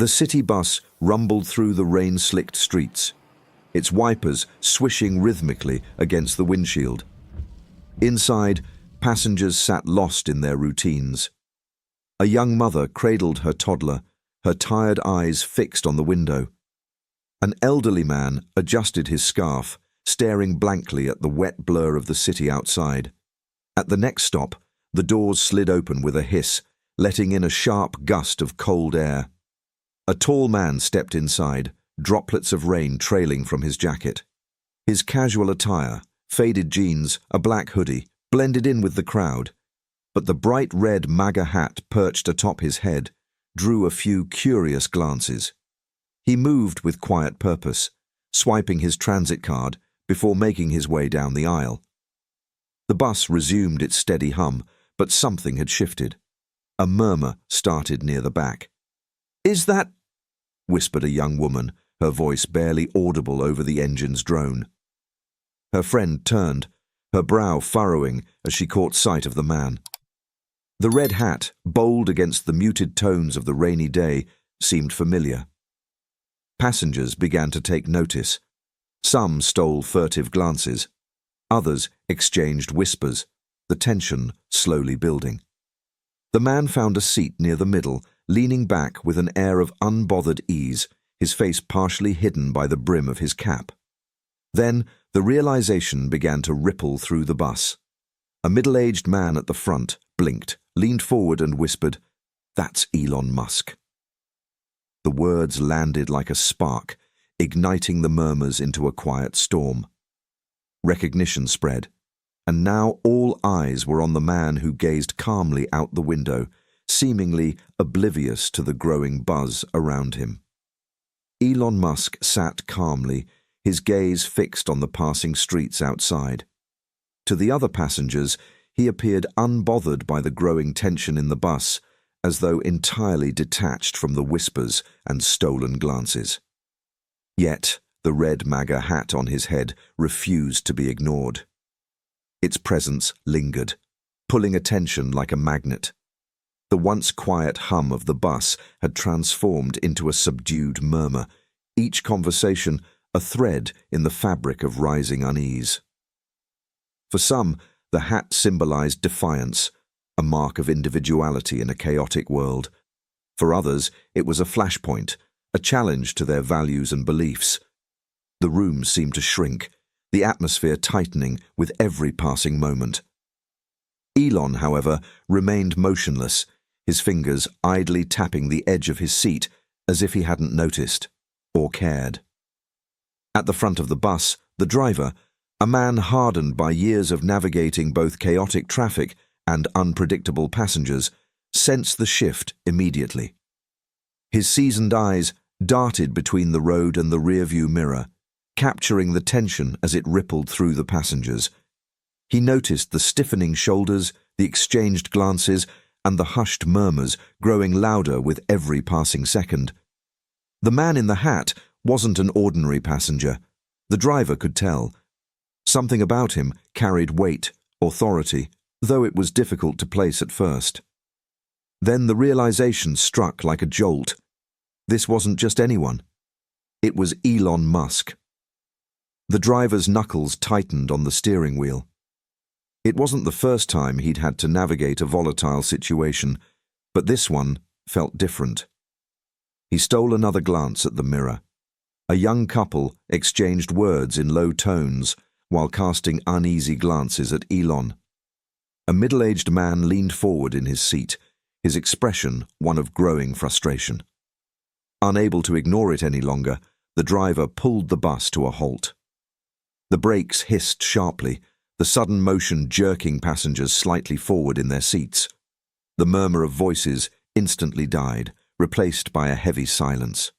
The city bus rumbled through the rain-slicked streets, its wipers swishing rhythmically against the windshield. Inside, passengers sat lost in their routines. A young mother cradled her toddler, her tired eyes fixed on the window. An elderly man adjusted his scarf, staring blankly at the wet blur of the city outside. At the next stop, the doors slid open with a hiss, letting in a sharp gust of cold air. A tall man stepped inside, droplets of rain trailing from his jacket. His casual attire, faded jeans, a black hoodie, blended in with the crowd, but the bright red MAGA hat perched atop his head drew a few curious glances. He moved with quiet purpose, swiping his transit card before making his way down the aisle. The bus resumed its steady hum, but something had shifted. A murmur started near the back. "Is that—" whispered a young woman, her voice barely audible over the engine's drone. Her friend turned, her brow furrowing as she caught sight of the man. The red hat, bold against the muted tones of the rainy day, seemed familiar. Passengers began to take notice. Some stole furtive glances. Others exchanged whispers, the tension slowly building. The man found a seat near the middle, leaning back with an air of unbothered ease, his face partially hidden by the brim of his cap. Then the realization began to ripple through the bus. A middle-aged man at the front blinked, leaned forward and whispered, "That's Elon Musk." The words landed like a spark, igniting the murmurs into a quiet storm. Recognition spread, and now all eyes were on the man who gazed calmly out the window, seemingly oblivious to the growing buzz around him. Elon Musk sat calmly, his gaze fixed on the passing streets outside. To the other passengers, he appeared unbothered by the growing tension in the bus, as though entirely detached from the whispers and stolen glances. Yet, the red MAGA hat on his head refused to be ignored. Its presence lingered, pulling attention like a magnet. The once quiet hum of the bus had transformed into a subdued murmur, each conversation a thread in the fabric of rising unease. For some, the hat symbolized defiance, a mark of individuality in a chaotic world. For others, it was a flashpoint, a challenge to their values and beliefs. The room seemed to shrink, the atmosphere tightening with every passing moment. Elon, however, remained motionless, his fingers idly tapping the edge of his seat as if he hadn't noticed or cared. At the front of the bus, the driver, a man hardened by years of navigating both chaotic traffic and unpredictable passengers, sensed the shift immediately. His seasoned eyes darted between the road and the rearview mirror, capturing the tension as it rippled through the passengers. He noticed the stiffening shoulders, the exchanged glances, and the hushed murmurs growing louder with every passing second. The man in the hat wasn't an ordinary passenger. The driver could tell. Something about him carried weight, authority, though it was difficult to place at first. Then the realization struck like a jolt. This wasn't just anyone. It was Elon Musk. The driver's knuckles tightened on the steering wheel. It wasn't the first time he'd had to navigate a volatile situation, but this one felt different. He stole another glance at the mirror. A young couple exchanged words in low tones while casting uneasy glances at Elon. A middle-aged man leaned forward in his seat, his expression one of growing frustration. Unable to ignore it any longer, the driver pulled the bus to a halt. The brakes hissed sharply, the sudden motion jerking passengers slightly forward in their seats. The murmur of voices instantly died, replaced by a heavy silence.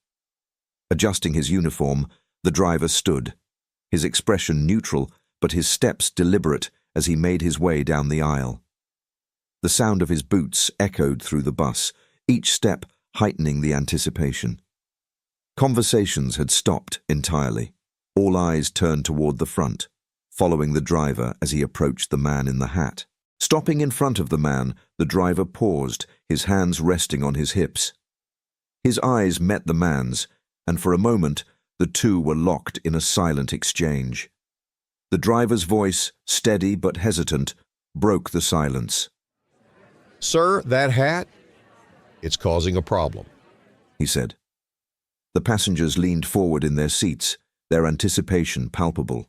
Adjusting his uniform, the driver stood, his expression neutral but his steps deliberate as he made his way down the aisle. The sound of his boots echoed through the bus, each step heightening the anticipation. Conversations had stopped entirely. All eyes turned toward the front, following the driver as he approached the man in the hat. Stopping in front of the man, the driver paused, his hands resting on his hips. His eyes met the man's, and for a moment the two were locked in a silent exchange. The driver's voice, steady but hesitant, broke the silence. "Sir, that hat? It's causing a problem," he said. The passengers leaned forward in their seats, their anticipation palpable.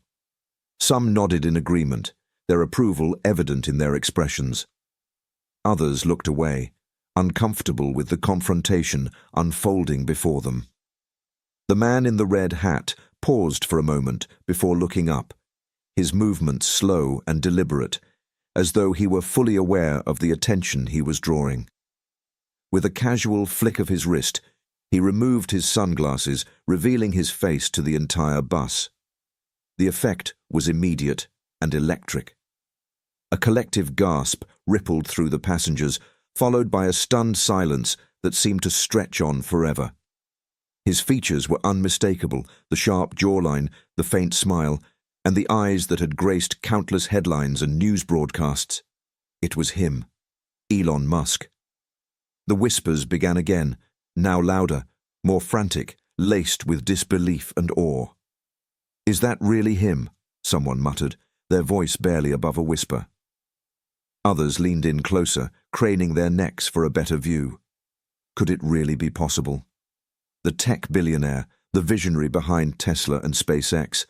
Some nodded in agreement, their approval evident in their expressions. Others looked away, uncomfortable with the confrontation unfolding before them. The man in the red hat paused for a moment before looking up, his movements slow and deliberate, as though he were fully aware of the attention he was drawing. With a casual flick of his wrist, he removed his sunglasses, revealing his face to the entire bus. The effect was immediate and electric. A collective gasp rippled through the passengers, followed by a stunned silence that seemed to stretch on forever. His features were unmistakable, the sharp jawline, the faint smile, and the eyes that had graced countless headlines and news broadcasts. It was him, Elon Musk. The whispers began again, now louder, more frantic, laced with disbelief and awe. "Is that really him?" someone muttered, their voice barely above a whisper. Others leaned in closer, craning their necks for a better view. Could it really be possible? The tech billionaire, the visionary behind Tesla and SpaceX,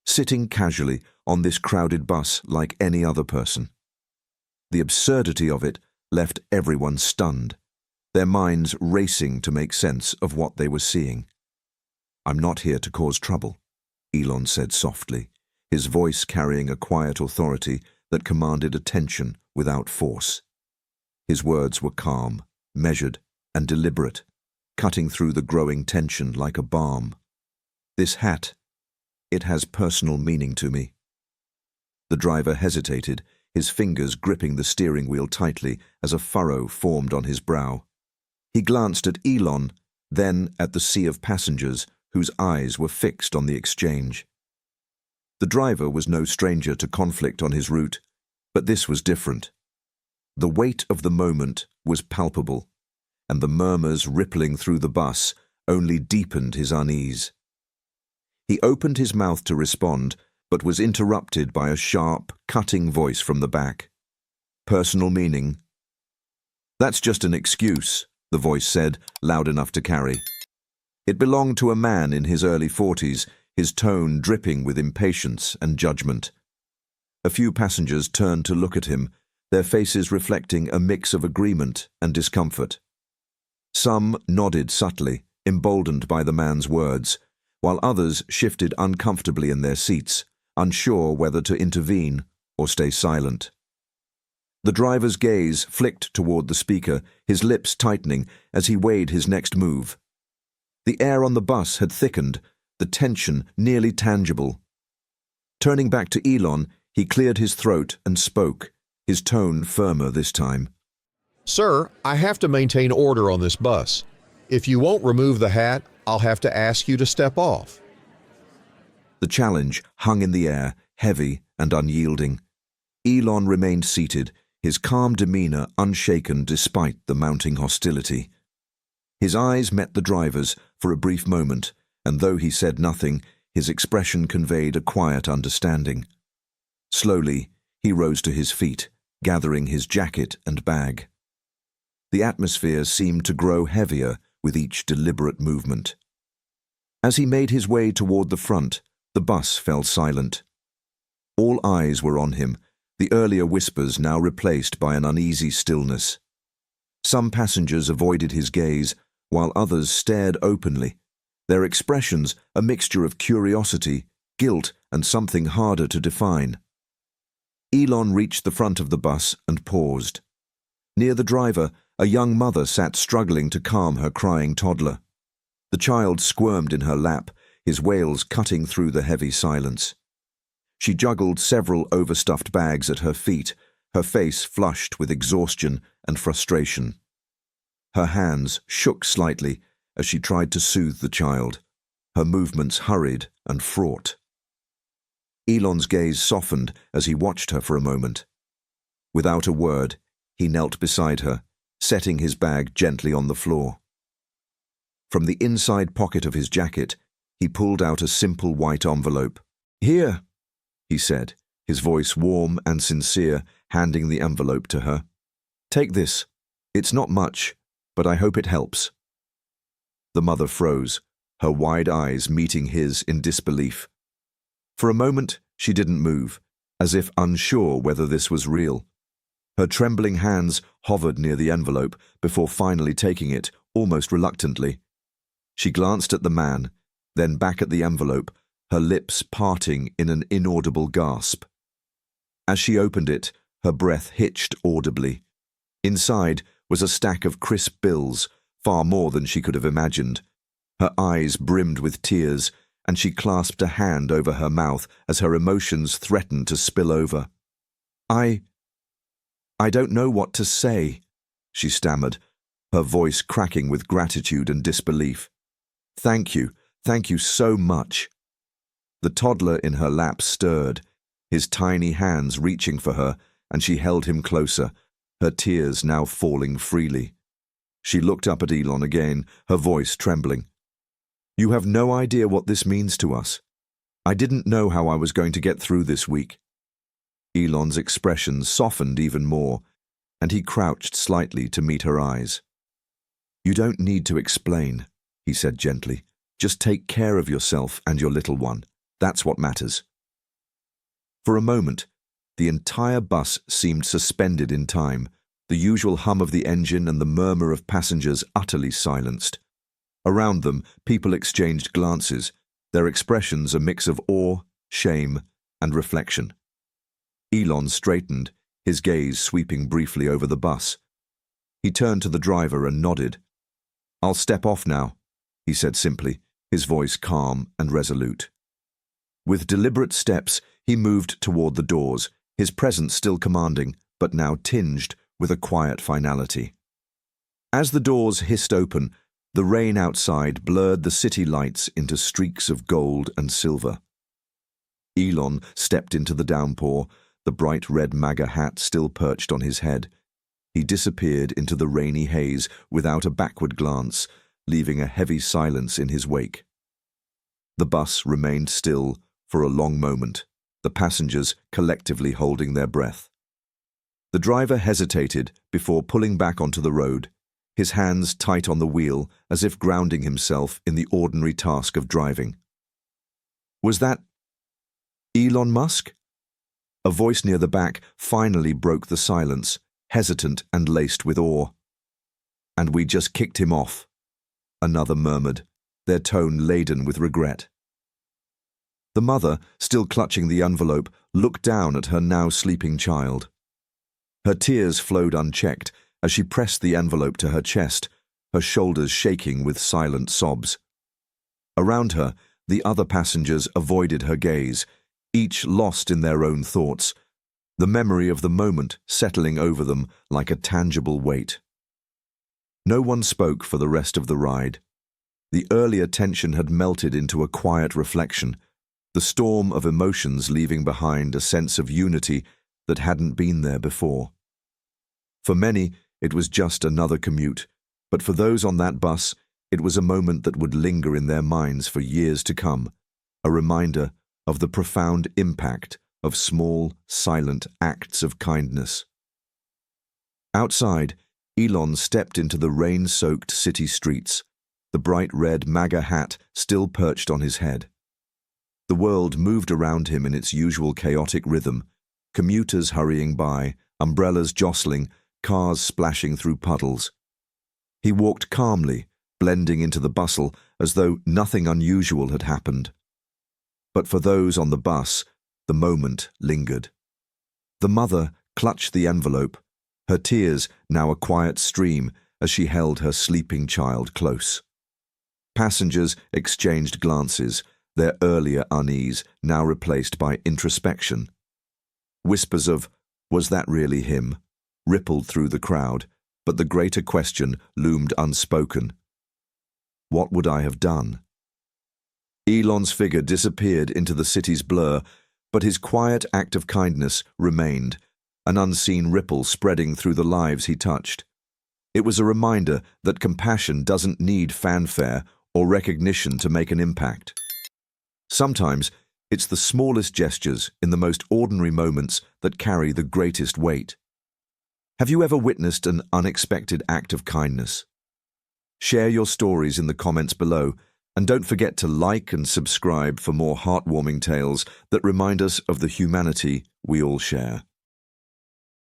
sitting casually on this crowded bus like any other person. The absurdity of it left everyone stunned, their minds racing to make sense of what they were seeing. "I'm not here to cause trouble," Elon said softly, his voice carrying a quiet authority that commanded attention without force. His words were calm, measured, and deliberate, cutting through the growing tension like a balm. "This hat, it has personal meaning to me." The driver hesitated, his fingers gripping the steering wheel tightly as a furrow formed on his brow. He glanced at Elon, then at the sea of passengers whose eyes were fixed on the exchange. The driver was no stranger to conflict on his route, but this was different. The weight of the moment was palpable, and the murmurs rippling through the bus only deepened his unease. He opened his mouth to respond, but was interrupted by a sharp, cutting voice from the back. "Personal meaning?" "That's just an excuse," the voice said, loud enough to carry. It belonged to a man in his early 40s, his tone dripping with impatience and judgment. A few passengers turned to look at him, their faces reflecting a mix of agreement and discomfort. Some nodded subtly, emboldened by the man's words, while others shifted uncomfortably in their seats, unsure whether to intervene or stay silent. The driver's gaze flicked toward the speaker, his lips tightening as he weighed his next move. The air on the bus had thickened, the tension nearly tangible. Turning back to Elon, he cleared his throat and spoke, his tone firmer this time. "Sir, I have to maintain order on this bus. If you won't remove the hat, I'll have to ask you to step off." The challenge hung in the air, heavy and unyielding. Elon remained seated, his calm demeanor unshaken despite the mounting hostility. His eyes met the driver's for a brief moment, and though he said nothing, his expression conveyed a quiet understanding. Slowly, he rose to his feet, gathering his jacket and bag. The atmosphere seemed to grow heavier with each deliberate movement. As he made his way toward the front, the bus fell silent. All eyes were on him, the earlier whispers now replaced by an uneasy stillness. Some passengers avoided his gaze, while others stared openly, their expressions a mixture of curiosity, guilt, and something harder to define. Elon reached the front of the bus and paused. Near the driver, a young mother sat struggling to calm her crying toddler. The child squirmed in her lap, his wails cutting through the heavy silence. She juggled several overstuffed bags at her feet, her face flushed with exhaustion and frustration. Her hands shook slightly as she tried to soothe the child, her movements hurried and fraught. Elon's gaze softened as he watched her for a moment. Without a word, he knelt beside her, setting his bag gently on the floor. From the inside pocket of his jacket, he pulled out a simple white envelope. "Here," he said, his voice warm and sincere, handing the envelope to her. "Take this. It's not much, but I hope it helps." The mother froze, her wide eyes meeting his in disbelief. For a moment, she didn't move, as if unsure whether this was real. Her trembling hands hovered near the envelope before finally taking it, almost reluctantly. She glanced at the man, then back at the envelope, her lips parting in an inaudible gasp. As she opened it, her breath hitched audibly. Inside was a stack of crisp bills, far more than she could have imagined. Her eyes brimmed with tears, and she clasped a hand over her mouth as her emotions threatened to spill over. I don't know what to say," she stammered, her voice cracking with gratitude and disbelief. Thank you so much." The toddler in her lap stirred, his tiny hands reaching for her, and she held him closer, her tears now falling freely. She looked up at Elon again, her voice trembling. "You have no idea what this means to us. I didn't know how I was going to get through this week." Elon's expression softened even more, and he crouched slightly to meet her eyes. "You don't need to explain," he said gently. "Just take care of yourself and your little one. That's what matters." For a moment, the entire bus seemed suspended in time, the usual hum of the engine and the murmur of passengers utterly silenced. Around them, people exchanged glances, their expressions a mix of awe, shame, and reflection. Elon straightened, his gaze sweeping briefly over the bus. He turned to the driver and nodded. "I'll step off now," he said simply, his voice calm and resolute. With deliberate steps, he moved toward the doors, his presence still commanding, but now tinged with a quiet finality. As the doors hissed open, the rain outside blurred the city lights into streaks of gold and silver. Elon stepped into the downpour, the bright red MAGA hat still perched on his head. He disappeared into the rainy haze without a backward glance, leaving a heavy silence in his wake. The bus remained still for a long moment, the passengers collectively holding their breath. The driver hesitated before pulling back onto the road, his hands tight on the wheel as if grounding himself in the ordinary task of driving. "Was that Elon Musk?" A voice near the back finally broke the silence, hesitant and laced with awe. "And we just kicked him off," another murmured, their tone laden with regret. The mother, still clutching the envelope, looked down at her now sleeping child. Her tears flowed unchecked as she pressed the envelope to her chest, her shoulders shaking with silent sobs. Around her, the other passengers avoided her gaze, each lost in their own thoughts, the memory of the moment settling over them like a tangible weight. No one spoke for the rest of the ride. The earlier tension had melted into a quiet reflection, the storm of emotions leaving behind a sense of unity that hadn't been there before. For many, it was just another commute, but for those on that bus, it was a moment that would linger in their minds for years to come, a reminder of the profound impact of small, silent acts of kindness. Outside, Elon stepped into the rain-soaked city streets, the bright red MAGA hat still perched on his head. The world moved around him in its usual chaotic rhythm, commuters hurrying by, umbrellas jostling, cars splashing through puddles. He walked calmly, blending into the bustle as though nothing unusual had happened. But for those on the bus, the moment lingered. The mother clutched the envelope, her tears now a quiet stream as she held her sleeping child close. Passengers exchanged glances, their earlier unease now replaced by introspection. Whispers of, "Was that really him?" rippled through the crowd, but the greater question loomed unspoken. What would I have done? Elon's figure disappeared into the city's blur, but his quiet act of kindness remained, an unseen ripple spreading through the lives he touched. It was a reminder that compassion doesn't need fanfare or recognition to make an impact. Sometimes, it's the smallest gestures in the most ordinary moments that carry the greatest weight. Have you ever witnessed an unexpected act of kindness? Share your stories in the comments below, and don't forget to like and subscribe for more heartwarming tales that remind us of the humanity we all share.